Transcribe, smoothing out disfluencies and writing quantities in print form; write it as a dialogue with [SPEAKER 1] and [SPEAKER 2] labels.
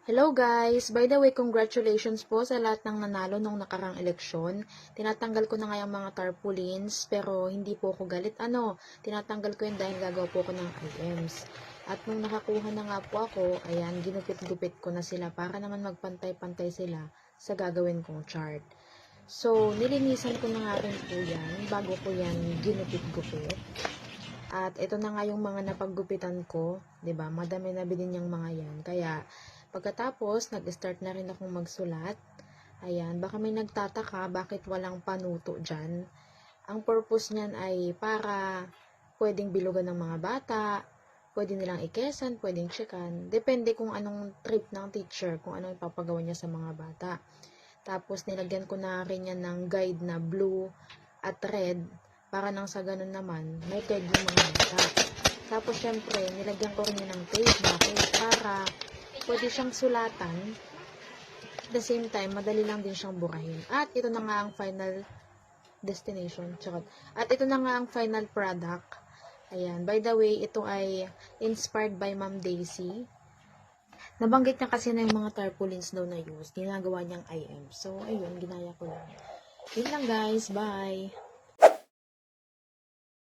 [SPEAKER 1] Hello guys! By the way, congratulations po sa lahat ng nanalo nung nakarang eleksyon. Tinatanggal ko na nga yung mga tarpaulins, pero hindi po ako galit. Tinatanggal ko yun dahil gagawa po ako ng items. At nung nakakuha na nga po ako, ayan, ginupit-gupit ko na sila para naman magpantay-pantay sila sa gagawin kong chart. So, nilinisan ko na nga rin po yan bago ko yan ginupit-gupit. At ito na nga yung mga napaggupitan ko, 'di ba? Madami na din yung mga 'yan. Kaya pagkatapos, nag-start na rin akong magsulat. Ayan, baka may nagtataka bakit walang panuto diyan. Ang purpose niyan ay para pwedeng bilugan ng mga bata, pwede nilang ikesan, pwedeng checkan. Depende kung anong trip ng teacher, kung anong ipapagawa niya sa mga bata. Tapos nilagyan ko na rin yan ng guide na blue at red para nang sa ganun naman, may tag yung mga bata. Tapos, syempre, nilagyan ko rin yun ng tape, bakit? Para pwede siyang sulatan. At the same time, madali lang din siyang burahin. At ito na nga ang final destination. Charot. At ito na nga ang final product. Ayan. By the way, ito ay inspired by Ma'am Daisy. Nabanggit niya kasi na yung mga tarpaulins daw na use. Ginagawa niyang IM. So, ayun, ginaya ko lang. Yun lang guys. Bye!